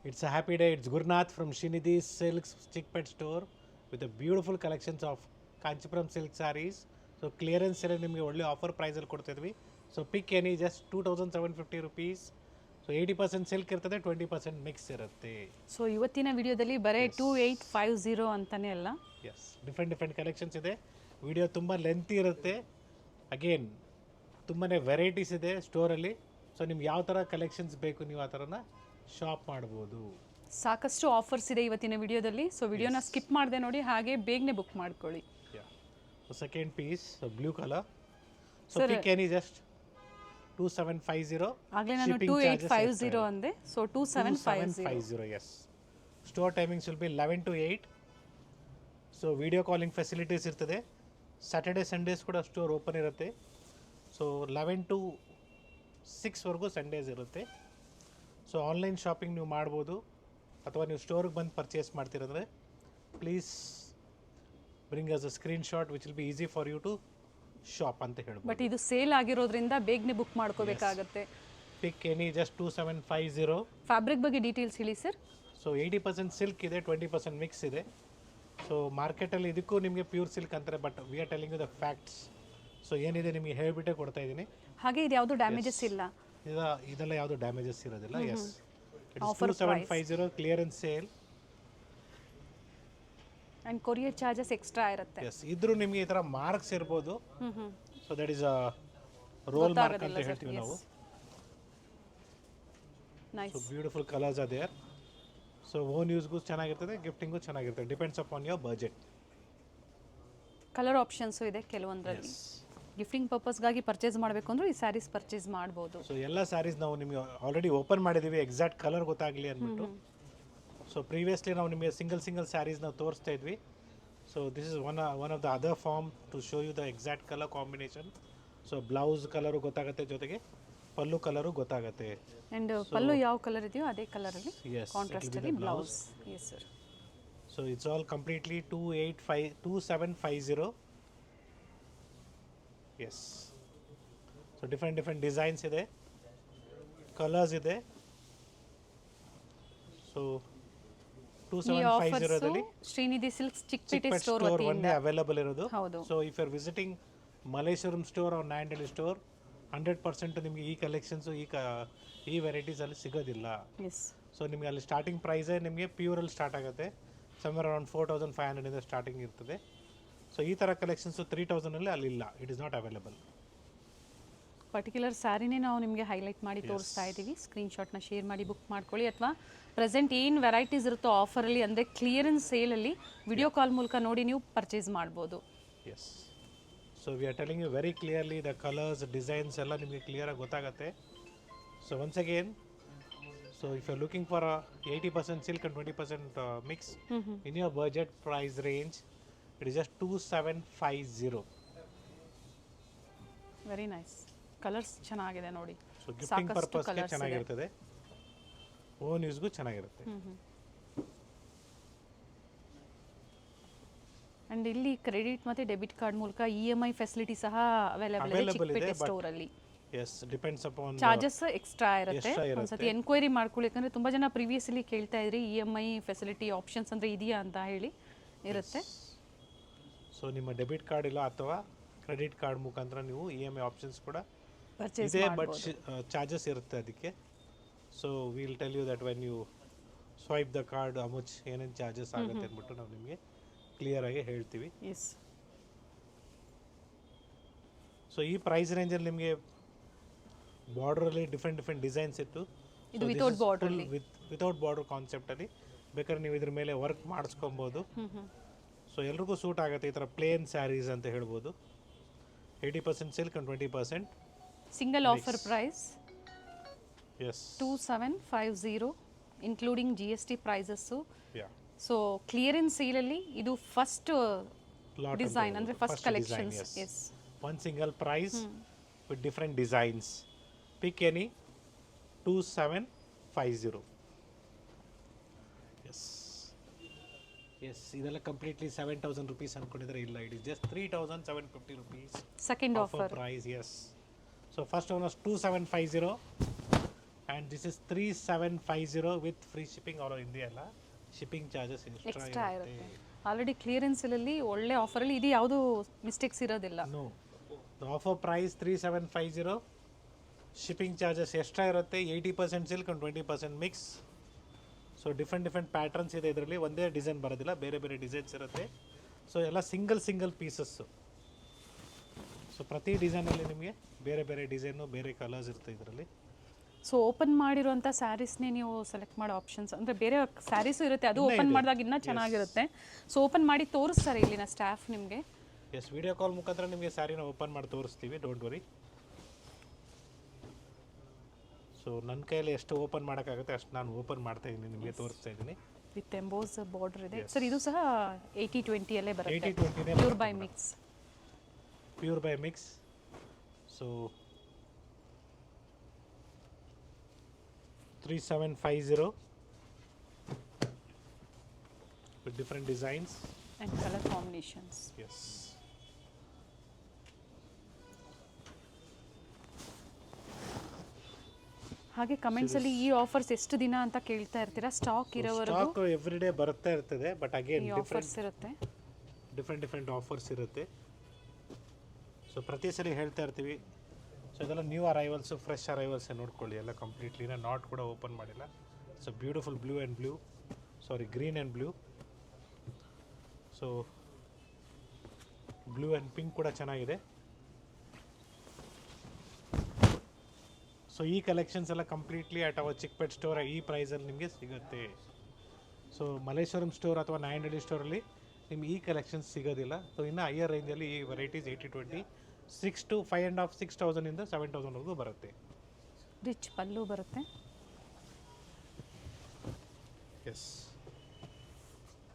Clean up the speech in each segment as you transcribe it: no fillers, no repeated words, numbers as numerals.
It's a happy day. It's Gurnath from Srinidhi Silks Chick Pet Store with a beautiful collections of Kanchipuram silk sarees. So clearance sale ನಿಮಗೆ ಒಳ್ಳೆ offer ಪ್ರೈಸಲ್ಲಿ ಕೊಡ್ತಿದ್ವಿ. So pick any just 2750 rupees. So 80% silk ಇರ್ತದೆ, 20% mix ಇರುತ್ತೆ. So ಇವತ್ತಿನ ವಿಡಿಯೋದಲ್ಲಿ ಬರೀ 2850 ಅಂತಾನೆ ಅಲ್ಲ, ಎಸ್, ಡಿಫ್ರೆಂಟ್ ಕಲೆಕ್ಷನ್ಸ್ ಇದೆ. ವಿಡಿಯೋ ತುಂಬ ಲೆಂತಿ ಇರುತ್ತೆ. ಅಗೇನ್ ತುಂಬಾ ವೆರೈಟೀಸ್ ಇದೆ ಸ್ಟೋರಲ್ಲಿ. ಸೊ ನಿಮ್ಗೆ ಯಾವ ಥರ ಕಲೆಕ್ಷನ್ಸ್ ಬೇಕು ನೀವು ಆ ಥರನ ಶಾಪ್ ಮಾಡ್ಬೋದು. ಸಾಕಷ್ಟು ಆಫರ್ಸ್ ಇದೆ ಇವತ್ತಿನ ವಿಡಿಯೋದಲ್ಲಿ. ಸೊ ವಿಡಿಯೋನ ಸ್ಕಿಪ್ ಮಾಡದೆ ನೋಡಿ, ಹಾಗೆ ಬೇಗನೆ ಬುಕ್ ಮಾಡ್ಕೊಳ್ಳಿ. Second piece blue colour. So pick any just 2750. ಆಗಲೇ ನಾನು 2850 ಅಂದೆ. So 2750. Yes. Store timings will be 11 to 8. So video calling facilities ಇರ್ತದೆ. ಸ್ಯಾಟರ್ಡೆ ಸಂಡೇಸ್ ಕೂಡ ಸ್ಟೋರ್ ಓಪನ್ ಇರುತ್ತೆ. ಸೊ 11 to 6ವರೆಗೂ ಸಂಡೇಸ್ ಇರುತ್ತೆ. ಸೊ ಆನ್ಲೈನ್ ಶಾಪಿಂಗ್ ನೀವು ಮಾಡ್ಬೋದು, ಅಥವಾ ನೀವು ಸ್ಟೋರಿಗೆ ಬಂದು ಪರ್ಚೇಸ್ ಮಾಡ್ತಿರೋದ್ರೆ please bring us a screenshot which will be easy for you to shop ಅಂತ ಹೇಳ್ಬೋದು. ಬಟ್ ಇದು ಸೇಲ್ ಆಗಿರೋದ್ರಿಂದ ಬೇಗನೆ ಬುಕ್ ಮಾಡ್ಕೋಬೇಕಾಗತ್ತೆ. Pick any just 2750. ಫ್ಯಾಬ್ರಿಕ್ ಬಗ್ಗೆ ಡೀಟೇಲ್ಸ್ ಹೇಳಿ ಸರ್. ಸೊ 80% ಸಿಲ್ಕ್ ಇದೆ, 20% ಮಿಕ್ಸ್ ಇದೆ. ಸೊ ಮಾರ್ಕೆಟಲ್ಲಿ ಇದಕ್ಕೂ ನಿಮಗೆ ಪ್ಯೂರ್ ಸಿಲ್ಕ್ ಅಂತಾರೆ, but we are telling you the facts. So ಏನಿದೆ ನಿಮಗೆ ಹೇಳಿಬಿಟ್ಟೆ ಕೊಡ್ತಾ ಇದ್ದೀನಿ. ಹಾಗೆ ಇದು ಯಾವುದು ಡ್ಯಾಮೇಜಸ್ ಇಲ್ಲ, ಇದೆಲ್ಲ ಯಾವುದು ಡ್ಯಾಮೇಜಸ್ ಇರೋದಿಲ್ಲ. Yes, it's 2750 clearance sale. And courier charges extra ಇರುತ್ತೆ. ಎಸ್, ಇದ್ರೂ ನಿಮಗೆ ಈ ಥರ ಮಾರ್ಕ್ಸ್ ಇರ್ಬೋದು. So that is a roll mark ಅಂತ ಹೇಳ್ತೀವಿ ನಾವು. So beautiful colours are there. So own ಯೂಸ್ಗೂ ಚೆನ್ನಾಗಿರ್ತದೆ, ಗಿಫ್ಟಿಂಗೂ ಚೆನ್ನಾಗಿರ್ತದೆ. Depends upon your budget. Colour options ಇದೆ ಕೆಲವೊಂದರಲ್ಲಿ. ಗಿಫ್ಟಿಂಗ್ ಪರ್ಪಸ್ಗಾಗಿ ಪರ್ಚೇಸ್ ಮಾಡಬೇಕು ಅಂದ್ರೆ ಈ ಸ್ಯಾರೀಸ್ ಪರ್ಚೇಸ್ ಮಾಡ್ಬೋದು. ಸೊ ಎಲ್ಲ ಸ್ಯಾರೀಸ್ ನಾವು ನಿಮಗೆ ಆಲ್ರೆಡಿ ಓಪನ್ ಮಾಡಿದ್ದೀವಿ, ಎಕ್ಸಾಕ್ಟ್ ಕಲರ್ ಗೊತ್ತಾಗಲಿ ಅಂದ್ಬಿಟ್ಟು. ಸೊ ಪ್ರೀವಿಯಸ್ಲಿ ನಾವು ನಿಮಗೆ ಸಿಂಗಲ್ ಸ್ಯಾರೀಸ್ ನಾವು ತೋರಿಸ್ತಾ ಇದ್ವಿ. So this is one of the other form to show you the exact colour combination. So blouse colour ಗೊತ್ತಾಗುತ್ತೆ, ಜೊತೆಗೆ ಪಲ್ಲು ಕಲರು ಗೊತ್ತಾಗುತ್ತೆ. ಅಂಡ್ ಪಲ್ಲು ಯಾವ ಕಲರ್ ಇದೆಯೋ ಅದೇ ಕಲರಲ್ಲಿ ಕಾಂಟ್ರಾಸ್ಟ್ ಅಲ್ಲಿ blouse. Yes sir. So it's all completely 2750. Yes. So different designs ಇದೆ, colours ಇದೆ. ಸೊ 2750ದಲ್ಲಿ Srinidhi silks Chickpet store ಒಂದೇ ಅವೈಲಬಲ್ ಇರೋದು. ಹೌದು. So if you are visiting Malleshwaram store or Nayandahalli store, 100% ನಿಮಗೆ ಈ ಕಲೆಕ್ಷನ್ಸು ಈ ವೆರೈಟೀಸ್ ಅಲ್ಲಿ ಸಿಗೋದಿಲ್ಲ. ಸೊ ನಿಮಗೆ ಅಲ್ಲಿ ಸ್ಟಾರ್ಟಿಂಗ್ ಪ್ರೈಸೇ ನಿಮಗೆ ಪ್ಯೂರಲ್ಲಿ ಸ್ಟಾರ್ಟ್ ಆಗುತ್ತೆ. ಸಮ್ವೇರ್ ಅರೌಂಡ್ 4500 ಇಂದ ಸ್ಟಾರ್ಟಿಂಗ್ ಇರ್ತದೆ. ಸೊ ಈ ಥರ ಕಲೆಕ್ಷನ್ಸು 3000 ಅಲ್ಲಿ ಇಲ್ಲ, it is not available. Particular ಸ್ಯಾರಿನೇ ನಾವು ನಿಮಗೆ ಹೈಲೈಟ್ ಮಾಡಿ ತೋರಿಸ್ತಾ ಇದ್ದೀವಿ. ಸ್ಕ್ರೀನ್ಶಾಟ್ನ ಶೇರ್ ಮಾಡಿ ಬುಕ್ ಮಾಡ್ಕೊಳ್ಳಿ, ಅಥವಾ ಪ್ರೆಸೆಂಟ್ ಏನು ವೆರೈಟೀಸ್ ಇರುತ್ತೋ ಆಫರಲ್ಲಿ, ಅಂದರೆ ಕ್ಲಿಯರೆನ್ಸ್ ಸೇಲಲ್ಲಿ ವಿಡಿಯೋ ಕಾಲ್ ಮೂಲಕ ನೋಡಿ ನೀವು ಪರ್ಚೇಸ್ ಮಾಡ್ಬೋದು. Yes. So we are telling you very clearly the colours, designs ಎಲ್ಲ ನಿಮಗೆ ಕ್ಲಿಯರಾಗಿ ಗೊತ್ತಾಗುತ್ತೆ. So once again, so if you are looking for 80% silk and 20% mix in your budget price range, it is just 2750. Very nice. Colours ಚೆನ್ನಾಗಿದೆ ನೋಡಿ. So gifting ಪರ್ಪಸ್ಗೆ ಚೆನ್ನಾಗಿರ್ತದೆ, own ಯೂಸ್ಗೂ ಚೆನ್ನಾಗಿರುತ್ತೆ. And ಇಲ್ಲಿ credit ಮತ್ತೆ ಡೆಬಿಟ್ ಕಾರ್ಡ್ ಮೂಲಕ EMI ಫೆಸಿಲಿಟಿ ಸಹ available ಇದೆ Chickpet store ಅಲ್ಲಿ. Yes, depends upon charges extra ಇರುತ್ತೆ. ಒಂದ್ಸತಿ ಎನ್ಕ್ವೈರಿ ಮಾಡ್ಕೊಳ್ಳಿ, ಯಾಕಂದ್ರೆ ತುಂಬಾ ಜನ ಪ್ರೀವಿಯಸ್ಲಿ ಕೇಳ್ತಾ ಇದ್ರಿ EMI ಫೆಸಿಲಿಟಿ ಆಪ್ಷನ್ಸ್ ಅಂದ್ರೆ ಇದೆಯಾ ಅಂತ ಹೇಳಿ. ಇರುತ್ತೆ. ಸೊ ನಿಮ್ಮ ಡೆಬಿಟ್ ಕಾರ್ಡ್ ಇಲ್ಲ ಅಥವಾ ಕ್ರೆಡಿಟ್ ಕಾರ್ಡ್ ಮುಖಾಂತರ ನೀವು EMI ಆಪ್ಷನ್ಸ್ ಕೂಡ ಪರ್ಚೇಸ್ ಇದೆ, ಬಟ್ ಚಾರ್ಜಸ್ ಇರುತ್ತೆ ಅದಕ್ಕೆ. So will tell you that when you swipe the card how much ಏನೇನು ಚಾರ್ಜಸ್ ಆಗುತ್ತೆ ಅಂದ್ಬಿಟ್ಟು ನಾವು ನಿಮಗೆ ಕ್ಲಿಯರ್ ಆಗಿ ಹೇಳ್ತೀವಿ. ಎಸ್. ಸೊ ಈ ಪ್ರೈಸ್ ರೇಂಜಲ್ಲಿ ನಿಮಗೆ ಬಾರ್ಡರಲ್ಲಿ ಡಿಫ್ರೆಂಟ್ ಡಿಸೈನ್ಸ್ ಇತ್ತು. ಇದು ವಿತೌಟ್ ಬಾರ್ಡರ್, ವಿತೌಟ್ ಬಾರ್ಡರ್ ಕಾನ್ಸೆಪ್ಟಲ್ಲಿ ಬೇಕಾದ್ರೆ ನೀವು ಇದ್ರ ಮೇಲೆ ವರ್ಕ್ ಮಾಡಿಸ್ಕೊಬೋದು. ಸೊ ಎಲ್ರಿಗೂ ಸೂಟ್ ಆಗುತ್ತೆ. ಈ ಥರ ಪ್ಲೇನ್ ಸ್ಯಾರೀಸ್ ಅಂತ ಹೇಳ್ಬೋದು. 80% silk and 20% single offer price. Yes, 2750 including GST prices. Yeah. So clearance ಸೇಲಲ್ಲಿ ಇದು ಫಸ್ಟ್ ಡಿಸೈನ್, ಅಂದರೆ first collections. Yes, one single price with different designs. Pick any 2750. Yes. Yes, ಇದೆಲ್ಲ ಕಂಪ್ಲೀಟ್ಲಿ 7000 ರುಪೀಸ್ ಅನ್ಕೊಂಡಿದ್ರೆ ಇಲ್ಲ, it is just 3750 rupees second offer price. Yes. So first one was 2750. And this is 3750 with free shipping all over India ಅಲ್ಲ, shipping charges extra ಇರುತ್ತೆ. Already ಕ್ಲಿಯರೆನ್ಸಲ್ಲಿ ಒಳ್ಳೆ ಆಫರಲ್ಲಿ ಇದು ಯಾವುದು ಮಿಸ್ಟೇಕ್ಸ್ ಇರೋದಿಲ್ಲ. No, offer price 3750, shipping charges extra ಇರುತ್ತೆ. 80% silk and 20% mix. So different patterns ಇದೆ ಇದರಲ್ಲಿ, ಒಂದೇ ಡಿಸೈನ್ ಬರೋದಿಲ್ಲ, ಬೇರೆ ಬೇರೆ ಡಿಸೈನ್ಸ್ ಇರುತ್ತೆ. ಸೊ ಎಲ್ಲ ಸಿಂಗಲ್ ಪೀಸಸ್ಸು. ಸೊ ಪ್ರತಿ ಡಿಸೈನಲ್ಲಿ ನಿಮಗೆ ಬೇರೆ ಬೇರೆ ಡಿಸೈನು, ಬೇರೆ ಕಲರ್ಸ್ ಇರುತ್ತೆ ಇದರಲ್ಲಿ. ಸೊ ಓಪನ್ ಮಾಡಿರುವಂಥ ಸ್ಯಾರೀಸ್ನೇ ನೀವು ಸೆಲೆಕ್ಟ್ ಮಾಡೋ ಆಪ್ಷನ್ಸ್ ಅಂದರೆ ಬೇರೆ ಸ್ಯಾರೀಸು ಇರುತ್ತೆ, ಅದು ಓಪನ್ ಮಾಡಿದಾಗ ಇನ್ನೂ ಚೆನ್ನಾಗಿರುತ್ತೆ. ಸೊ ಓಪನ್ ಮಾಡಿ ತೋರಿಸ್ತಾರೆ ಇಲ್ಲಿನ ಸ್ಟಾಫ್ ನಿಮಗೆ. ಎಸ್, ವಿಡಿಯೋ ಕಾಲ್ ಮುಖಾಂತರ ನಿಮಗೆ ಸ್ಯಾರಿನ ಓಪನ್ ಮಾಡಿ ತೋರಿಸ್ತೀವಿ, ಡೋಂಟ್ ವರಿ. ಸೊ ನನ್ನ ಕೈಯಲ್ಲಿ ಎಷ್ಟು ಓಪನ್ ಮಾಡೋಕ್ಕಾಗುತ್ತೆ ಅಷ್ಟು ನಾನು ಓಪನ್ ಮಾಡ್ತಾ ಇದ್ದೀನಿ, ನಿಮಗೆ ತೋರಿಸ್ತಾ ಇದ್ದೀನಿ. ವಿತ್ ಎಂಬೋಸ್ ಬಾರ್ಡರ್ ಇದೆ ಸರ್. ಇದು ಸಹ 80-20 ಅಲ್ಲೇ ಬರುತ್ತೆ. 80-20 pure by mix. Pure by mix. So 3750 with different designs and color combinations. Yes. ಹಾಗೆ ಕಮೆಂಟ್ಸ್ ಅಲ್ಲಿ ಈ ಆಫರ್ಸ್ ಎಷ್ಟು ದಿನ ಅಂತ ಕೇಳ್ತಾ ಇರ್ತೀರಾ? ಸ್ಟಾಕ್ ಇರೋವರೆಗೂ ಸ್ಟಾಕ್ ಎವ್ರಿ ಡೇ ಬರ್ತಾ ಇರ್ತದೆ, ಬಟ್ ಅಗೇನ್ ಆಫರ್ಸ್ ಇರುತ್ತೆ, ಡಿಫ್ರೆಂಟ್ ಆಫರ್ಸ್ ಇರುತ್ತೆ. ಸೊ ಪ್ರತಿ ಸಲ ಹೇಳ್ತಾ ಇರ್ತೀವಿ. ಸೊ ಇದೆಲ್ಲ ನ್ಯೂ ಅರೈವಲ್ಸು, ಫ್ರೆಶ್ ಅರೈವಲ್ಸ್ ನೋಡ್ಕೊಳ್ಳಿ, ಎಲ್ಲ ಕಂಪ್ಲೀಟ್ಲಿ ನಾಟ್ ಕೂಡ ಓಪನ್ ಮಾಡಿಲ್ಲ. So beautiful blue and blue, sorry green and blue. So blue and pink ಕೂಡ ಚೆನ್ನಾಗಿದೆ. ಸೊ ಈ ಕಲೆಕ್ಷನ್ಸ್ ಎಲ್ಲ completely at hour Chickpet store ಈ ಪ್ರೈಸಲ್ಲಿ ನಿಮಗೆ ಸಿಗುತ್ತೆ. ಸೊ ಮಲ್ಲೇಶ್ವರಂ ಸ್ಟೋರ್ ಅಥವಾ ನಾಯಂಡಹಳ್ಳಿ ಸ್ಟೋರಲ್ಲಿ ನಿಮ್ಗೆ ಈ ಕಲೆಕ್ಷನ್ಸ್ ಸಿಗೋದಿಲ್ಲ. ಸೊ ಇನ್ನು ಹೈಯರ್ ರೇಂಜಲ್ಲಿ ಈ ವೆರೈಟೀಸ್ 80-20 6 to 5.5 6,000 ಇಂದ 7,000ವರೆಗೂ ಬರುತ್ತೆ. ರಿಚ್ ಪಲ್ಲು ಬರುತ್ತೆ. Yes,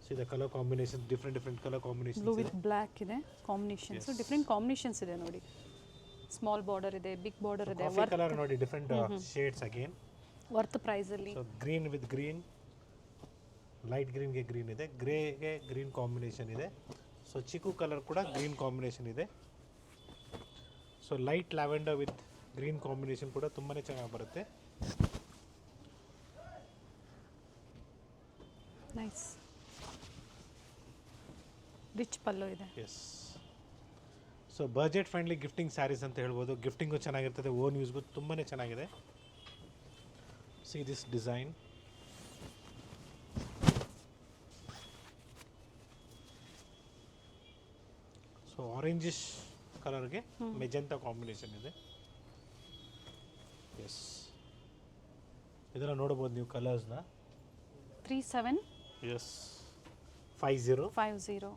see the colour combination, different colour combination. Blue with black ಇದೆ ಕಾಂಬಿನೇಷನ್ಸ್, ಡಿಫ್ರೆಂಟ್ ಕಾಂಬಿನೇಷನ್ಸ್ ಇದೆ ನೋಡಿ. ಸ್ಮಾಲ್ ಬಾರ್ಡರ್ ಇದೆ, ಬಿಗ್ ಬಾರ್ಡರ್ ಇದೆ, ಕಾಫಿ ಕಲರ್ ನೋಡಿ, different shades again. Worth price ಅಲ್ಲಿ. So green with green, light ಗ್ರೀನ್ಗೆ green ಇದೆ, ಗ್ರೇಗೆ ಗ್ರೀನ್ ಕಾಂಬಿನೇಷನ್ ಇದೆ. ಸೊ ಚಿಕ್ಕು ಕಲರ್ ಕೂಡ ಗ್ರೀನ್ ಕಾಂಬಿನೇಷನ್ ಇದೆ. So light lavender with green combination ಕೂಡ ತುಂಬಾ ಚೆನ್ನಾಗಿ ಬರುತ್ತೆ. ನೈಸ್ ರಿಚ್ ಪಲ್ಲು ಇದೆ. Yes, so budget friendly gifting saris ಅಂತ ಹೇಳ್ಬೋದು. ಗಿಫ್ಟಿಂಗು ಚೆನ್ನಾಗಿರ್ತದೆ, ಓನ್ ಯೂಸ್ಗೂ ತುಂಬಾ ಚೆನ್ನಾಗಿದೆ. See this design. So orangish ಕಲರ್ಗೆ ಮೆಜೆಂಟಾ ಕಾಂಬಿನೇಷನ್ ಇದೆ. ಎಸ್, ಇದನ್ನು ನೋಡ್ಬೋದು ನೀವು ಕಲರ್ಸ್ನ. 3750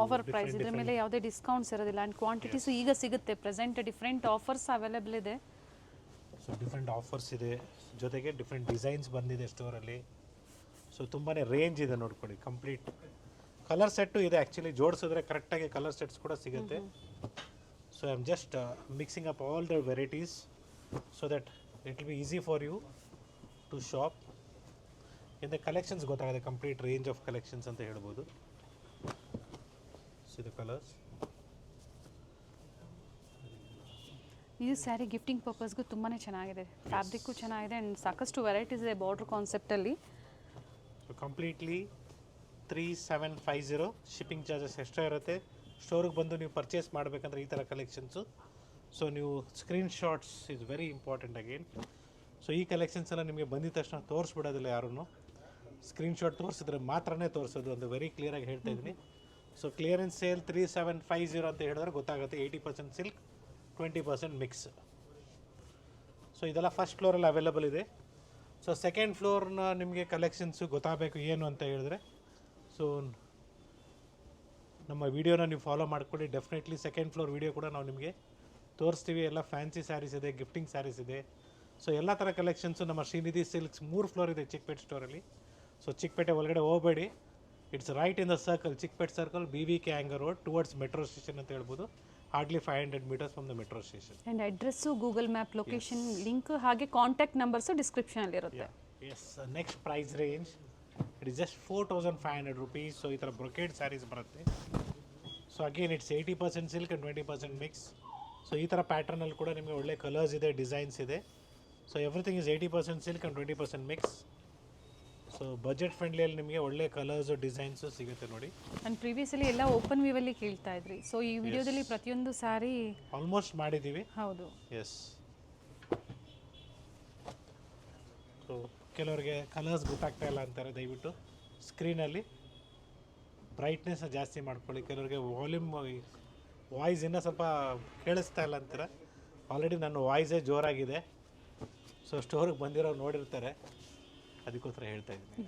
ಆಫರ್ ಪ್ರೈಸ್. ಇದ್ರ ಮೇಲೆ ಯಾವುದೇ ಡಿಸ್ಕೌಂಟ್ಸ್ ಇರೋದಿಲ್ಲ ಆ್ಯಂಡ್ ಕ್ವಾಂಟಿಟೀಸು ಈಗ ಸಿಗುತ್ತೆ. ಪ್ರೆಸೆಂಟ್ ಡಿಫ್ರೆಂಟ್ ಆಫರ್ಸ್ ಅವೈಲೇಬಲ್ ಇದೆ. ಸೊ ಡಿಫ್ರೆಂಟ್ ಆಫರ್ಸ್ ಇದೆ, ಜೊತೆಗೆ ಡಿಫ್ರೆಂಟ್ ಡಿಸೈನ್ಸ್ ಬಂದಿದೆ ಸ್ಟೋರಲ್ಲಿ. ಸೊ ತುಂಬಾ ರೇಂಜ್ ಇದೆ ನೋಡ್ಕೊಳ್ಳಿ. ಕಂಪ್ಲೀಟ್ ಕಲರ್ ಸೆಟ್ಟು ಇದೆ, ಆ್ಯಕ್ಚುಲಿ ಜೋಡಿಸಿದ್ರೆ ಕರೆಕ್ಟಾಗಿ ಕಲರ್ ಸೆಟ್ಸ್ ಕೂಡ ಸಿಗುತ್ತೆ. So I am just mixing up all the varieties so that it will be easy for you to shop. ಇಂದ ಕಲೆಕ್ಷನ್ಸ್ ಗೊತ್ತಾಗುತ್ತೆ, ಕಂಪ್ಲೀಟ್ ರೇಂಜ್ ಆಫ್ ಕಲೆಕ್ಷನ್ಸ್ ಅಂತ ಹೇಳ್ಬೋದು. See the colours. ಈ ಸ್ಯಾರಿ ಗಿಫ್ಟಿಂಗ್ ಪರ್ಪಸ್ಗೂ ತುಂಬಾ ಚೆನ್ನಾಗಿದೆ. Fabric ಚೆನ್ನಾಗಿದೆ ಆ್ಯಂಡ್ ಸಾಕಷ್ಟು varieties ಇದೆ ಬಾರ್ಡ್ರ್ ಕಾನ್ಸೆಪ್ಟಲ್ಲಿ. ಕಂಪ್ಲೀಟ್ಲಿ 3750. ಶಿಪ್ಪಿಂಗ್ ಚಾರ್ಜಸ್ ಎಕ್ಸ್ಟ್ರಾ ಇರುತ್ತೆ. ಸ್ಟೋರಿಗೆ ಬಂದು ನೀವು ಪರ್ಚೇಸ್ ಮಾಡಬೇಕಂದ್ರೆ ಈ ಥರ ಕಲೆಕ್ಷನ್ಸು. ಸೊ ನೀವು screenshots is very important again. So ಈ ಕಲೆಕ್ಷನ್ಸ್ ಎಲ್ಲ ನಿಮಗೆ ಬಂದಿದ ತಕ್ಷಣ ತೋರಿಸ್ಬಿಡೋದಿಲ್ಲ ಯಾರೂ. ಸ್ಕ್ರೀನ್ ಶಾಟ್ ತೋರಿಸಿದ್ರೆ ಮಾತ್ರನೇ ತೋರಿಸೋದು ಅಂತ ವೆರಿ ಕ್ಲಿಯರಾಗಿ ಹೇಳ್ತಾ ಇದ್ದೀನಿ. ಸೊ ಕ್ಲಿಯರೆನ್ಸ್ ಸೇಲ್ 3750 ಅಂತ ಹೇಳಿದ್ರೆ ಗೊತ್ತಾಗುತ್ತೆ. 80% ಸಿಲ್ಕ್, 20% ಮಿಕ್ಸ್. ಸೊ ಇದೆಲ್ಲ ಫಸ್ಟ್ ಫ್ಲೋರಲ್ಲಿ ಅವೈಲೇಬಲ್ ಇದೆ. ಸೊ ಸೆಕೆಂಡ್ ಫ್ಲೋರ್ನ ನಿಮಗೆ ಕಲೆಕ್ಷನ್ಸು ಗೊತ್ತಾಗಬೇಕು ಏನು ಅಂತ ಹೇಳಿದ್ರೆ, ಸೊ ನಮ್ಮ ವಿಡಿಯೋನ ನೀವು ಫಾಲೋ ಮಾಡ್ಕೊಳ್ಳಿ. ಡೆಫಿನೆಟ್ಲಿ ಸೆಕೆಂಡ್ ಫ್ಲೋರ್ ವಿಡಿಯೋ ಕೂಡ ನಾವು ನಿಮಗೆ ತೋರಿಸ್ತೀವಿ. ಎಲ್ಲ ಫ್ಯಾನ್ಸಿ ಸ್ಯಾರೀಸ್ ಇದೆ, ಗಿಫ್ಟಿಂಗ್ ಸ್ಯಾರೀಸ್ ಇದೆ. ಸೊ ಎಲ್ಲ ಥರ ಕಲೆಕ್ಷನ್ಸು ನಮ್ಮ ಶ್ರೀನಿಧಿ ಸಿಲ್ಕ್ಸ್ 3 ಫ್ಲೋರ್ ಇದೆ ಚಿಕ್ಕಪೇಟೆ ಸ್ಟೋರಲ್ಲಿ. ಸೊ ಚಿಕ್ಕಪೇಟೆ ಒಳಗಡೆ ಹೋಗಬೇಡಿ, it's right in the circle, Chickpet circle, BVK Iyengar road towards metro station ಅಂತ ಹೇಳ್ಬೋದು. Hardly 500 meters from the metro station. And address, Google map location link, ಹಾಗೆ ಕಾಂಟ್ಯಾಕ್ಟ್ ನಂಬರ್ಸು ಡಿಸ್ಕ್ರಿಪ್ಷನಲ್ಲಿ ಇರುತ್ತೆ. Yes, next price range it is just 4500 rupees. So ಈ ಥರ brocade sarees ಬರುತ್ತೆ. So again it's 80% silk and 20% mix. So ಈ ಥರ ಪ್ಯಾಟರ್ನಲ್ಲಿ ಕೂಡ ನಿಮಗೆ ಒಳ್ಳೆ ಕಲರ್ಸ್ ಇದೆ, ಡಿಸೈನ್ಸ್ ಇದೆ. So everything is 80% silk and 20% mix. So budget ಫ್ರೆಂಡ್ಲಿಯಲ್ಲಿ ನಿಮಗೆ ಒಳ್ಳೆ ಕಲರ್ಸು ಡಿಸೈನ್ಸು ಸಿಗುತ್ತೆ ನೋಡಿ. ಆ್ಯಂಡ್ ಪ್ರೀವಿಯಸಲ್ಲಿ ಎಲ್ಲ ಓಪನ್ ವ್ಯೂವಲ್ಲಿ ಕೇಳ್ತಾ ಇದ್ರಿ, ಸೊ ಈ ವಿಡಿಯೋದಲ್ಲಿ ಪ್ರತಿಯೊಂದು ಸ್ಯಾರಿ ಆಲ್ಮೋಸ್ಟ್ ಮಾಡಿದ್ದೀವಿ. ಹೌದು. ಎಸ್. ಸೊ ಕೆಲವರಿಗೆ ಕಲರ್ಸ್ ಗೊತ್ತಾಗ್ತಾ ಇಲ್ಲ ಅಂತಾರೆ, ದಯವಿಟ್ಟು ಸ್ಕ್ರೀನಲ್ಲಿ ಬ್ರೈಟ್ನೆಸ್ನ ಜಾಸ್ತಿ ಮಾಡ್ಕೊಳ್ಳಿ. ಕೆಲವರಿಗೆ ವಾಯ್ಸ್ ಇನ್ನೂ ಸ್ವಲ್ಪ ಕೇಳಿಸ್ತಾ ಇಲ್ಲ ಅಂತಾರೆ. ಆಲ್ರೆಡಿ ನನ್ನ ವಾಯ್ಸೇ ಜೋರಾಗಿದೆ. ಸೊ ಸ್ಟೋರಿಗೆ ಬಂದಿರೋರು ನೋಡಿರ್ತಾರೆ, ಅದಕ್ಕೋಸ್ಕರ ಹೇಳ್ತಾ ಇದ್ದೀನಿ.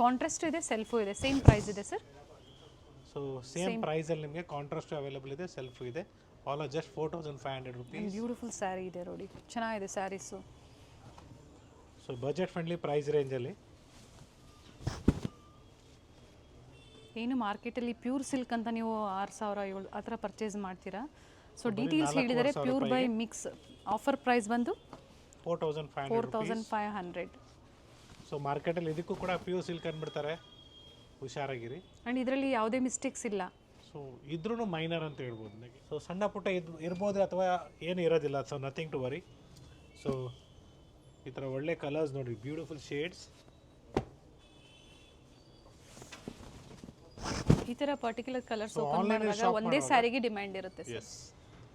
ಕಾಂಟ್ರಾಸ್ಟ್ ಇದೆ, ಸೆಲ್ಫು ಇದೆ, ಸೇಮ್ ಪ್ರೈಸ್ ಇದೆ ಸರ್. ಸೊ ಸೇಮ್ ಪ್ರೈಸಲ್ಲಿ ನಿಮಗೆ ಕಾಂಟ್ರಾಸ್ಟ್ ಅವೈಲೇಬಲ್ ಇದೆ, ಸೆಲ್ಫು ಇದೆ. All are just 4500 rupees. Beautiful saree ಇದೆ ನೋಡಿ, ಚೆನ್ನಾಗಿದೆ sarees. So budget friendly price ರೇಂಜಲ್ಲಿ. ಏನು ಮಾರ್ಕೆಟಲ್ಲಿ ಪ್ಯೂರ್ ಸಿಲ್ಕ್ ಅಂತ ನೀವು 6000-7 ಆ ಥರ ಪರ್ಚೇಸ್ ಮಾಡ್ತೀರಾ. ಸೊ ಡೀಟೇಲ್ಸ್ ಹೇಳಿದರೆ pure by mix offer price ಬಂದು 4500. ಸೊ ಮಾರ್ಕೆಟಲ್ಲಿ ಇದಕ್ಕೂ ಕೂಡ ಪ್ಯೂರ್ ಸಿಲ್ಕ್ ಅಂದ್ಬಿಡ್ತಾರೆ, ಹುಷಾರಾಗಿರಿ. ಆ್ಯಂಡ್ ಇದರಲ್ಲಿ ಯಾವುದೇ ಮಿಸ್ಟೇಕ್ಸ್ ಇಲ್ಲ. ಸೊ ಇದ್ರೂ ಮೈನರ್ ಅಂತ ಹೇಳ್ಬೋದು. ಸೊ ಸಣ್ಣ ಪುಟ್ಟ ಇರ್ಬೋದು ಅಥವಾ ಏನು ಇರೋದಿಲ್ಲ. So nothing to worry. So ಈ ಥರ ಒಳ್ಳೆ ಕಲರ್ಸ್ ನೋಡಿರಿ, ಬ್ಯೂಟಿಫುಲ್ ಶೇಡ್ಸ್. ಈ ಥರ ಪರ್ಟಿಕ್ಯುಲರ್ ಕಲರ್ಸ್ ಓಪನ್ ಮಾಡಿದಾಗ ಒಂದೇ ಸ್ಯಾರಿಗೆ ಡಿಮ್ಯಾಂಡ್ ಇರುತ್ತೆ. Yes,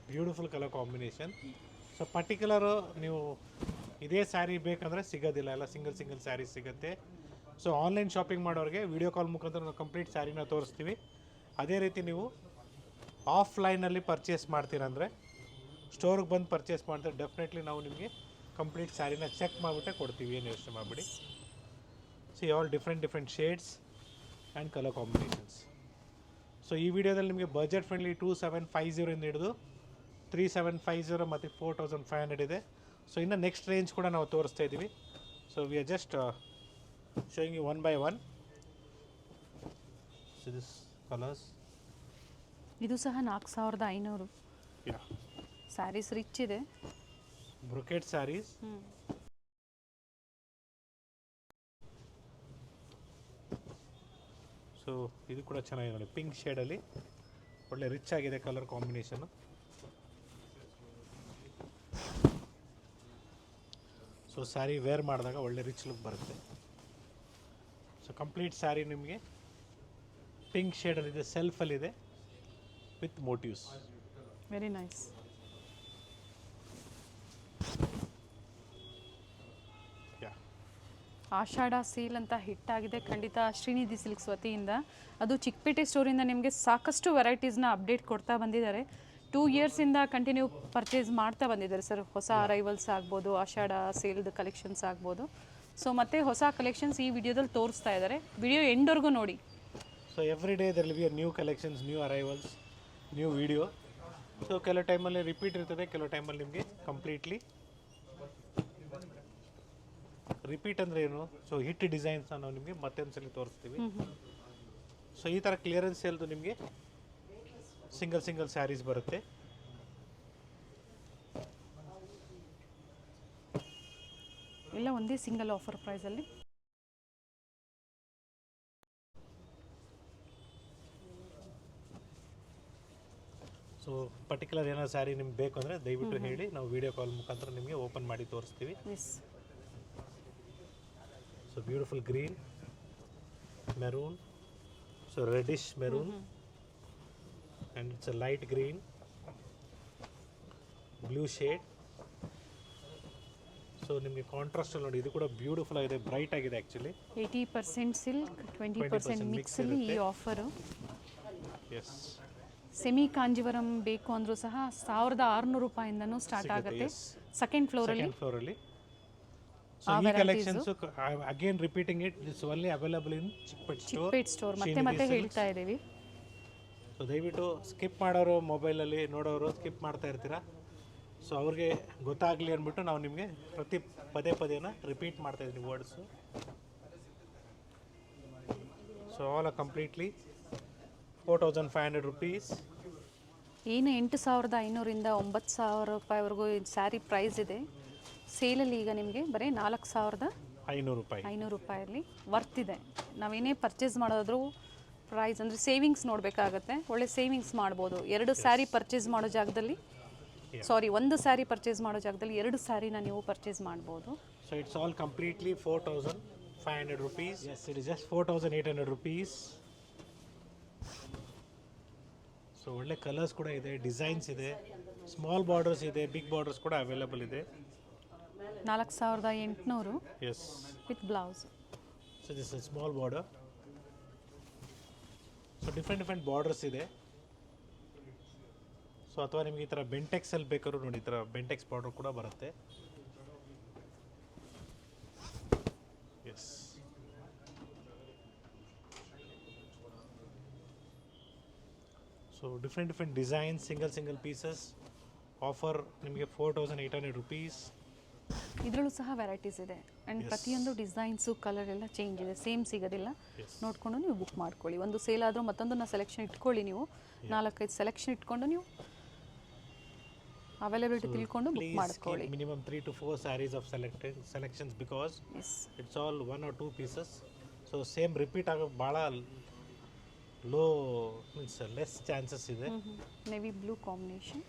beautiful colour combination. So particular ನೀವು ಇದೇ ಸ್ಯಾರಿ ಬೇಕಂದರೆ ಸಿಗೋದಿಲ್ಲ, ಎಲ್ಲ ಸಿಂಗಲ್ ಸ್ಯಾರಿ ಸಿಗುತ್ತೆ. ಸೊ ಆನ್ಲೈನ್ ಶಾಪಿಂಗ್ ಮಾಡೋರಿಗೆ ವಿಡಿಯೋ ಕಾಲ್ ಮುಖಾಂತರ ನಾವು ಕಂಪ್ಲೀಟ್ ಸ್ಯಾರಿನ ತೋರಿಸ್ತೀವಿ. ಅದೇ ರೀತಿ ನೀವು ಆಫ್ಲೈನಲ್ಲಿ ಪರ್ಚೇಸ್ ಮಾಡ್ತೀರಂದರೆ, ಸ್ಟೋರ್ಗೆ ಬಂದು ಪರ್ಚೇಸ್ ಮಾಡಿದ್ರೆ ಡೆಫಿನೆಟ್ಲಿ ನಾವು ನಿಮಗೆ ಕಂಪ್ಲೀಟ್ ಸ್ಯಾರಿನ ಚೆಕ್ ಮಾಡಿಬಿಟ್ಟೆ ಕೊಡ್ತೀವಿ, ಏನು ಯೋಚನೆ ಮಾಡಿಬಿಡಿ. C all different shades and colour combinations. So ಈ ವಿಡಿಯೋದಲ್ಲಿ ನಿಮಗೆ ಬಜೆಟ್ ಫ್ರೆಂಡ್ಲಿ 2750 ಇಂದ ಹಿಡಿದು 3750 ಮತ್ತು 4500 ಇದೆ. ಸೊ ಇನ್ನು ನೆಕ್ಸ್ಟ್ ರೇಂಜ್ ಕೂಡ ನಾವು ತೋರಿಸ್ತಾ ಇದ್ದೀವಿ. So we are just showing you one by one. So this colours. ಇದು ಸಹ 4500. ಸ್ಯಾರೀಸ್ ರಿಚ್ ಇದೆ, ಬ್ರೊಕೆಟ್ ಸ್ಯಾರೀಸ್. ಸೊ ಇದು ಕೂಡ ಚೆನ್ನಾಗಿದೆ ನೋಡಿ, ಪಿಂಕ್ ಶೇಡಲ್ಲಿ ಒಳ್ಳೆ ರಿಚ್ ಆಗಿದೆ colour combination. So sari wear ಮಾಡಿದಾಗ ಒಳ್ಳೆ ರಿಚ್ ಲುಕ್ ಬರುತ್ತೆ. ಸೊ ಕಂಪ್ಲೀಟ್ ಸ್ಯಾರಿ ನಿಮಗೆ ಪಿಂಕ್ ಶೇಡಲ್ಲಿದೆ, ಸೆಲ್ಫಲ್ಲಿದೆ with motifs. Very nice. Ashadha sale ಅಂತ ಹಿಟ್ಟಾಗಿದೆ ಖಂಡಿತ ಶ್ರೀನಿಧಿ ಸಿಲ್ಕ್ಸ್ ವತಿಯಿಂದ. ಅದು ಚಿಕ್ಕಪೇಟೆ ಸ್ಟೋರಿಂದ ನಿಮಗೆ ಸಾಕಷ್ಟು ವೆರೈಟೀಸ್ನ ಅಪ್ಡೇಟ್ ಕೊಡ್ತಾ ಬಂದಿದ್ದಾರೆ. 2 ಇಯರ್ಸಿಂದ ಕಂಟಿನ್ಯೂ ಪರ್ಚೇಸ್ ಮಾಡ್ತಾ ಬಂದಿದ್ದಾರೆ ಸರ್. ಹೊಸ ಅರೈವಲ್ಸ್ ಆಗ್ಬೋದು, ಆಷಾಢ ಸೇಲ್ದು ಕಲೆಕ್ಷನ್ಸ್ ಆಗ್ಬೋದು. ಸೊ ಮತ್ತೆ ಹೊಸ ಕಲೆಕ್ಷನ್ಸ್ ಈ ವಿಡಿಯೋದಲ್ಲಿ ತೋರಿಸ್ತಾ ಇದ್ದಾರೆ, ವಿಡಿಯೋ ಎಂಡ್ವರೆಗೂ ನೋಡಿ. So every day there will be new collections, new arrivals, new video. So ಕೆಲವು ಟೈಮಲ್ಲಿ ರಿಪೀಟ್ ಇರ್ತದೆ, ಕೆಲವು ಟೈಮಲ್ಲಿ ನಿಮಗೆ ಕಂಪ್ಲೀಟ್ಲಿ ರಿಪೀಟ್ ಅಂದರೆ ಏನು, ಸೊ ಹಿಟ್ ಡಿಸೈನ್ಸ್ನ ನಾವು ನಿಮಗೆ ಮತ್ತೊಂದ್ಸಲಿ ತೋರಿಸ್ತೀವಿ. ಸೊ ಈ ಥರ ಕ್ಲಿಯರೆನ್ಸ್ ಸೇಲ್ದು ನಿಮಗೆ ಸಿಂಗಲ್ ಸ್ಯಾರೀಸ್ ಬರುತ್ತೆ. ಎಲ್ಲ ಒಂದೇ ಸಿಂಗಲ್ ಆಫರ್ ಪ್ರೈಸಲ್ಲಿ. ಸೊ ಪರ್ಟಿಕ್ಯುಲರ್ ಏನಾದ್ರು ಸ್ಯಾರಿ ನಿಮ್ಗೆ ಬೇಕು ಅಂದರೆ ದಯವಿಟ್ಟು ಹೇಳಿ, ನಾವು ವಿಡಿಯೋ ಕಾಲ್ ಮುಖಾಂತರ ನಿಮಗೆ ಓಪನ್ ಮಾಡಿ ತೋರಿಸ್ತೀವಿ. So beautiful green, maroon, so reddish maroon, and it's a light green, blue shade. So ನಿಮಗೆ ಕಾಂಟ್ರಾಸ್ಟ್ ನೋಡಿ, ಇದು ಕೂಡ ಬ್ಯೂಟಿಫುಲ್ ಆಗಿದೆ, ಬ್ರೈಟ್ ಆಗಿದೆ. ಆ್ಯಕ್ಚುಲಿ 80% ಸಿಲ್ಕ್, 20% ಮಿಕ್ಸಲ್ಲಿ ಈ ಆಫರು. ಎಸ್, ಸೆಮಿ ಕಾಂಜಿವರಂ ಬೇಕು ಅಂದರೂ ಸಹ 1600 ರೂಪಾಯಿಂದನೂ ಸ್ಟಾರ್ಟ್ ಆಗುತ್ತೆ. ಸೆಕೆಂಡ್ ಫ್ಲೋರಲ್ಲಿ. ಸೊ ಈ collections again repeating it, this only available in Chickpet store. ಮತ್ತೆ ಹೇಳ್ತಾ ಇದ್ದೀವಿ. ಸೊ ದಯವಿಟ್ಟು ಸ್ಕಿಪ್ ಮಾಡೋರು, ಮೊಬೈಲಲ್ಲಿ ನೋಡೋರು ಸ್ಕಿಪ್ ಮಾಡ್ತಾ ಇರ್ತೀರಾ. ಸೊ ಅವ್ರಿಗೆ ಗೊತ್ತಾಗಲಿ ಅಂದ್ಬಿಟ್ಟು ನಾವು ನಿಮಗೆ ಪದೇನ ರಿಪೀಟ್ ಮಾಡ್ತಾ ಇದ್ದೀವಿ words. So all completely 4500 rupees. ಏನು 8500 ಇಂದ 9000 ರೂಪಾಯಿವರೆಗೂ ಸ್ಯಾರಿ ಪ್ರೈಸ್ ಇದೆ. ಸೇಲಲ್ಲಿ ಈಗ ನಿಮಗೆ ಬರೀ 4500 ರೂಪಾಯಲ್ಲಿ ವರ್ತ್ ಇದೆ. ನಾವೇನೇ ಪರ್ಚೇಸ್ ಮಾಡೋದ್ರೂ ಪ್ರೈಸ್ ಅಂದರೆ ಸೇವಿಂಗ್ಸ್ ನೋಡಬೇಕಾಗತ್ತೆ. ಒಳ್ಳೆ ಸೇವಿಂಗ್ಸ್ ಮಾಡ್ಬೋದು. 2 ಸ್ಯಾರಿ ಪರ್ಚೇಸ್ ಮಾಡೋ ಜಾಗದಲ್ಲಿ ಸಾರಿ ಒಂದು ಸ್ಯಾರಿ ಪರ್ಚೇಸ್ ಮಾಡೋ ಜಾಗದಲ್ಲಿ 2 ಸ್ಯಾರಿನ ನೀವು ಪರ್ಚೇಸ್ ಮಾಡ್ಬೋದು. So it's all completely 4,500 rupees. Yes, it is just 4,800 rupees. So ಒಳ್ಳೆ ಕಲರ್ಸ್ ಕೂಡ ಇದೆ, ಡಿಸೈನ್ಸ್ ಇದೆ, ಸ್ಮಾಲ್ ಬಾರ್ಡರ್ಸ್ ಇದೆ, ಬಿಗ್ ಬಾರ್ಡರ್ಸ್ ಕೂಡ ಅವೈಲೇಬಲ್ ಇದೆ. 4,800 yes, with blouse. So this is small border. So different borders ಇದೆ. ಸೊ ಅಥವಾ ನಿಮಗೆ ಈ ಥರ ಬೆಂಟೆಕ್ಸಲ್ಲಿ ಬೇಕಾದ್ರೂ ನೋಡಿ, ಈ ಥರ ಬೆಂಟೆಕ್ಸ್ ಬಾರ್ಡರ್ ಕೂಡ ಬರುತ್ತೆ. Yes, so different designs, single pieces. Offer ನಿಮಗೆ 4,800 rupees. ಇದರಲ್ಲೂ ಸಹ ವೆರೈಟೀಸ್ ಇದೆ ಆ್ಯಂಡ್ ಪ್ರತಿಯೊಂದು ಡಿಸೈನ್ಸು ಕಲರ್ ಎಲ್ಲ ಚೇಂಜ್ ಇದೆ, ಸೇಮ್ ಸಿಗೋದಿಲ್ಲ. ನೋಡಿಕೊಂಡು ನೀವು ಬುಕ್ ಮಾಡ್ಕೊಳ್ಳಿ. ಒಂದು ಸೇಲ್ ಆದರೂ ಮತ್ತೊಂದನ್ನು ಸೆಲೆಕ್ಷನ್ ಇಟ್ಕೊಳ್ಳಿ. ನೀವು 4-5 ಸೆಲೆಕ್ಷನ್ ಇಟ್ಕೊಂಡು ನೀವು ಅವೈಲೇಬಿಲಿಟಿ ತಿಳ್ಕೊಂಡು ಬುಕ್ ಮಾಡ್ಕೊಳ್ಳಿ. Minimum 3 to 4 sarees of selections because it's all 1 or 2 pieces. So same repeat ಆಗೋ ಭಾಳ ಲೋ ಮೀನ್ಸ್ ಲೆಸ್ ಚಾನ್ಸಸ್ ಇದೆ. Navy blue combination.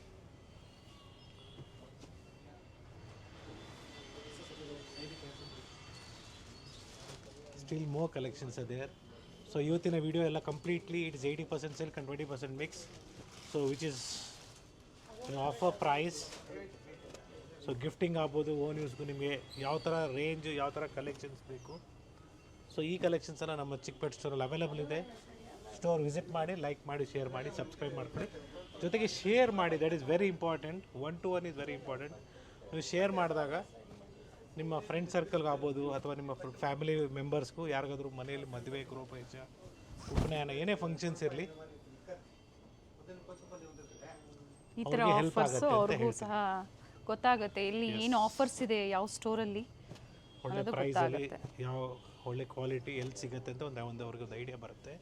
Still more collections are there. So ಇವತ್ತಿನ ವಿಡಿಯೋ ಎಲ್ಲ completely it is 80% silk and 20% mix. So which is offer price. So gifting ಆಗ್ಬೋದು, own ಯೂಸ್ಗೂ ನಿಮಗೆ ಯಾವ ಥರ ರೇಂಜ್, ಯಾವ ಥರ ಕಲೆಕ್ಷನ್ಸ್ ಬೇಕು. ಸೊ ಈ ಕಲೆಕ್ಷನ್ಸ್ ಎಲ್ಲ ನಮ್ಮ ಚಿಕ್ಕಪೇಟೆ ಸ್ಟೋರಲ್ಲಿ ಅವೈಲೇಬಲ್ ಇದೆ. ಸ್ಟೋರ್ ವಿಸಿಟ್ ಮಾಡಿ, ಲೈಕ್ ಮಾಡಿ, ಶೇರ್ ಮಾಡಿ, ಸಬ್ಸ್ಕ್ರೈಬ್ ಮಾಡ್ಕೊಳ್ಳಿ. ಜೊತೆಗೆ ಶೇರ್ ಮಾಡಿ, that is very important. 1 to 1 is very important. ನೀವು ಶೇರ್ ಮಾಡಿದಾಗ ನಿಮ್ಮ ಫ್ರೆಂಡ್ ಸರ್ಕಲ್ಗೆ ಆಗ್ಬೋದು ಅಥವಾ ನಿಮ್ಮ ಫ್ಯಾಮಿಲಿ ಮೆಂಬರ್ಸ್ಗೂ, ಯಾರಿಗಾದ್ರೂ ಮನೆಯಲ್ಲಿ ಮದುವೆ, ಗೃಹಪ್ರವೇಶ, ಉಪನಯನ, ಏನೇ ಫಂಕ್ಷನ್ಸ್ ಇರಲಿ, ಈ ಥರ ಆಫರ್ಸು ಅವ್ರಿಗೂ ಸಹ ಗೊತ್ತಾಗುತ್ತೆ ಇಲ್ಲಿ ಏನು ಆಫರ್ಸ್ ಇದೆ, ಯಾವ ಸ್ಟೋರಲ್ಲಿ ಒಳ್ಳೆ ಪ್ರೈಸಲ್ಲಿ, ಯಾವ ಒಳ್ಳೆ ಕ್ವಾಲಿಟಿ ಎಲ್ಲಿ ಸಿಗುತ್ತೆ ಅಂತ ಅವ್ರಿಗೆ ಒಂದು ಐಡಿಯಾ ಬರುತ್ತೆ.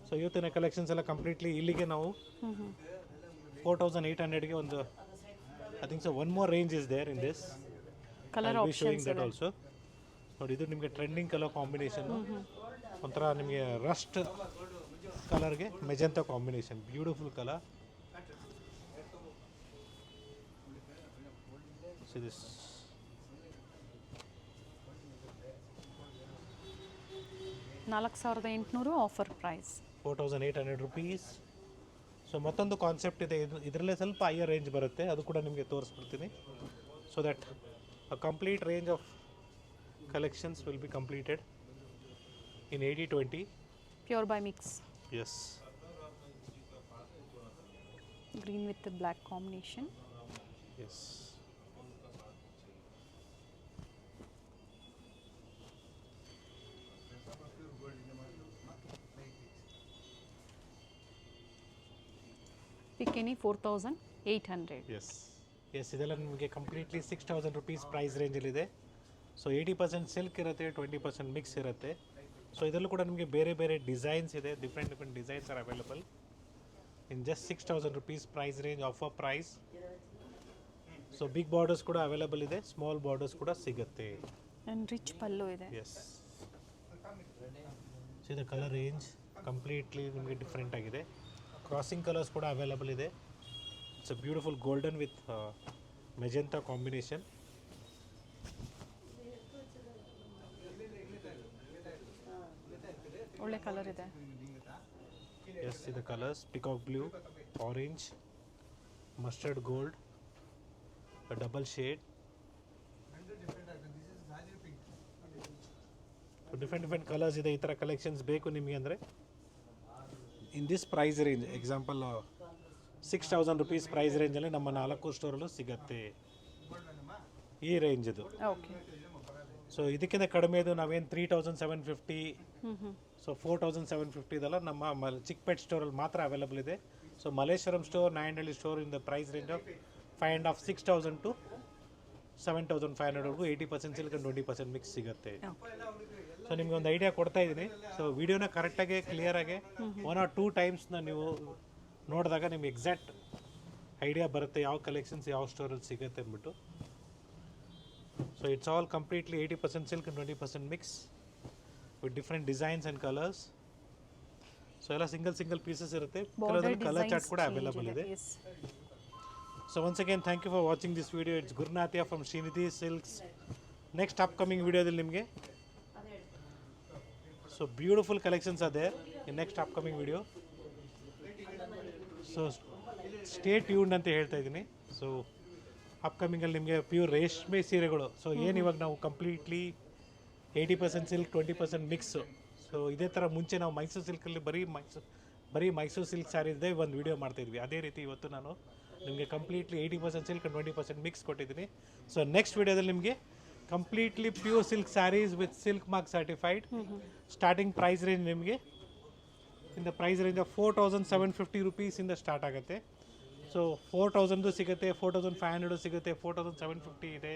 ಸೊ ಇವತ್ತಿನ ಕಲೆಕ್ಷನ್ಸ್ ಎಲ್ಲ ಕಂಪ್ಲೀಟ್ಲಿ ಇಲ್ಲಿಗೆ ನಾವು 4,800ಗೆ ಒಂದು I think so one more range is there in this. Colour options that also ನೋಡಿ. ಇದು ನಿಮಗೆ ಟ್ರೆಂಡಿಂಗ್ ಕಲರ್ ಕಾಂಬಿನೇಷನ್, ಒಂಥರ ನಿಮಗೆ ರಸ್ಟ್ ಕಲರ್ಗೆ magenta combination, beautiful colour. See this. $4,800 offer price, 4,800 rupees. So ಮತ್ತೊಂದು ಕಾನ್ಸೆಪ್ಟ್ ಇದೆ, ಇದರಲ್ಲೇ ಸ್ವಲ್ಪ ಹೈಯರ್ ರೇಂಜ್ ಬರುತ್ತೆ, ಅದು ಕೂಡ ನಿಮಗೆ ತೋರಿಸ್ಬಿಡ್ತೀನಿ. So that a complete range of collections will be completed in 80/20 pure by mix. yes, green with black combination. yes. pick any 4,800. Yes, ಇದೆಲ್ಲ ನಿಮಗೆ ಕಂಪ್ಲೀಟ್ಲಿ 6,000 rupees ಪ್ರೈಸ್ ರೇಂಜಲ್ಲಿದೆ. ಸೊ 80% ಸಿಲ್ಕ್ ಇರುತ್ತೆ, 20% ಮಿಕ್ಸ್ ಇರುತ್ತೆ. ಸೊ ಇದರಲ್ಲೂ ಕೂಡ ನಿಮಗೆ ಬೇರೆ ಡಿಸೈನ್ಸ್ ಇದೆ, different designs are available in just 6,000 rupees price range, offer price. So big borders ಕೂಡ ಅವೈಲೇಬಲ್ ಇದೆ, ಸ್ಮಾಲ್ ಬಾರ್ಡರ್ಸ್ ಕೂಡ ಸಿಗುತ್ತೆ. ಆ್ಯಂಡ್ ರಿಚ್ ಪಲ್ಲು ಇದೆ. ಎಸ್, ಸೊ ಇದು ಕಲರ್ ರೇಂಜ್ ಕಂಪ್ಲೀಟ್ಲಿ ನಿಮಗೆ ಡಿಫ್ರೆಂಟ್ ಆಗಿದೆ. ಕ್ರಾಸಿಂಗ್ ಕಲರ್ಸ್ ಕೂಡ ಅವೈಲೇಬಲ್ ಇದೆ. It's a beautiful golden with magenta combination. ಒಳ್ಳೆ ಕಲರ್ ಇದೆ. ಎಸ್, ಇದು colours peacock blue, orange, mustard gold, double shade. Different colours ಇದೆ. ಈ ಥರ ಕಲೆಕ್ಷನ್ಸ್ ಬೇಕು ನಿಮಗೆ ಅಂದರೆ in this price range, example 6,000 rupees price ರೇಂಜಲ್ಲಿ ನಮ್ಮ 4 ಸ್ಟೋರಲ್ಲೂ ಸಿಗುತ್ತೆ ಈ ರೇಂಜದು. ಓಕೆ. ಸೊ ಇದಕ್ಕಿಂತ ಕಡಿಮೆದು ನಾವೇನು 3,750, ಸೊ 4,750 ಇದೆಲ್ಲ ನಮ್ಮ ಚಿಕ್ಕಪೇಟೆ ಸ್ಟೋರಲ್ಲಿ ಮಾತ್ರ ಅವೈಲೇಬಲ್ ಇದೆ. So Malleshwaram store, Nayandahalli store in the price range of 5.5, 6,000 to 7,500ವರೆಗೂ 80% ಸಿಲ್ಕ್ ಆ್ಯಂಡ್ 20% ಮಿಕ್ಸ್ ಸಿಗುತ್ತೆ. ಸೊ ನಿಮ್ಗೆ ಒಂದು ಐಡಿಯಾ ಕೊಡ್ತಾ ಇದ್ದೀನಿ. ಸೊ ವಿಡಿಯೋನ ಕರೆಕ್ಟಾಗಿ ಕ್ಲಿಯರಾಗಿ 1 or 2 times ನೀವು ನೋಡಿದಾಗ ನಿಮ್ಗೆ ಎಕ್ಸಾಕ್ಟ್ ಐಡಿಯಾ ಬರುತ್ತೆ ಯಾವ ಕಲೆಕ್ಷನ್ಸ್ ಯಾವ ಸ್ಟೋರಲ್ಲಿ ಸಿಗುತ್ತೆ ಅಂದ್ಬಿಟ್ಟು. So it's all completely 80% silk and 20% mix with different designs and colours. So ಎಲ್ಲ ಸಿಂಗಲ್ ಪೀಸಸ್ ಇರುತ್ತೆ. ಕೆಲವೊಂದು ಕಲರ್ ಚಾರ್ಟ್ ಕೂಡ ಅವೈಲೇಬಲ್ ಇದೆ. So once again, thank you for watching this video. It's Gurnathia from Srinidhi Silks. Next upcoming video del nimge. So beautiful collections are there in next upcoming video. So stay tuned ಅಂತ ಹೇಳ್ತಾ ಇದ್ದೀನಿ. So ಅಪ್ಕಮಿಂಗಲ್ಲಿ ನಿಮಗೆ pure ರೇಷ್ಮೆ ಸೀರೆಗಳು. So ಏನು ಇವಾಗ ನಾವು completely 80% silk 20% mix. So ಇದೇ ಥರ ಮುಂಚೆ ನಾವು ಮೈಸೂರು ಸಿಲ್ಕಲ್ಲಿ ಬರೀ ಮೈಸೂರು ಸಿಲ್ಕ್ ಸ್ಯಾರೀಸ್ದೇ ಒಂದು ವೀಡಿಯೋ ಮಾಡ್ತಾಯಿದ್ವಿ. ಅದೇ ರೀತಿ ಇವತ್ತು ನಾನು ನಿಮಗೆ ಕಂಪ್ಲೀಟ್ಲಿ 80% ಸಿಲ್ಕ್ 20% ಮಿಕ್ಸ್ ಕೊಟ್ಟಿದ್ದೀನಿ. ಸೊ ನೆಕ್ಸ್ಟ್ ವೀಡಿಯೋದಲ್ಲಿ ನಿಮಗೆ completely pure silk saris with silk mark certified. Starting price range ನಿಮಗೆ in the price range of 4750 ರುಪೀಸಿಂದ ಸ್ಟಾರ್ಟ್ ಆಗುತ್ತೆ. ಸೊ 4000 ಸಿಗುತ್ತೆ, 4500 ಸಿಗುತ್ತೆ, 4750 ಇದೆ,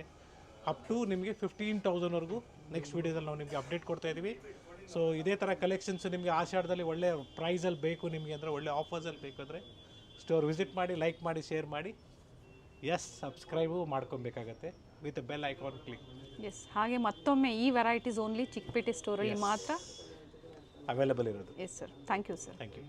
ಅಪ್ ಟು ನಿಮಗೆ 15000ವರೆಗೂ ನೆಕ್ಸ್ಟ್ ವೀಡಿಯೋದಲ್ಲಿ ನಾವು ನಿಮಗೆ ಅಪ್ಡೇಟ್ ಕೊಡ್ತಾ ಇದ್ದೀವಿ. ಸೊ ಇದೇ ಥರ ಕಲೆಕ್ಷನ್ಸ್ ನಿಮಗೆ ಆಷಾಢದಲ್ಲಿ ಒಳ್ಳೆ ಪ್ರೈಸಲ್ಲಿ ಬೇಕು ನಿಮಗೆ ಅಂದರೆ, ಒಳ್ಳೆ ಆಫರ್ಸಲ್ಲಿ ಬೇಕಂದರೆ ಸ್ಟೋರ್ ವಿಸಿಟ್ ಮಾಡಿ, ಲೈಕ್ ಮಾಡಿ, ಶೇರ್ ಮಾಡಿ, ಸಬ್ಸ್ಕ್ರೈಬು ಮಾಡ್ಕೊಬೇಕಾಗತ್ತೆ with bell icon click. Yes, ಹಾಗೆ ಮತ್ತೊಮ್ಮೆ ಈ ವೆರೈಟೀಸ್ ಓನ್ಲಿ ಚಿಕ್ಕಪೇಟೆ ಸ್ಟೋರಲ್ಲಿ ಮಾತ್ರ ಅವೈಲೇಬಲ್ ಇರೋದು. Yes sir, thank you sir. Thank you.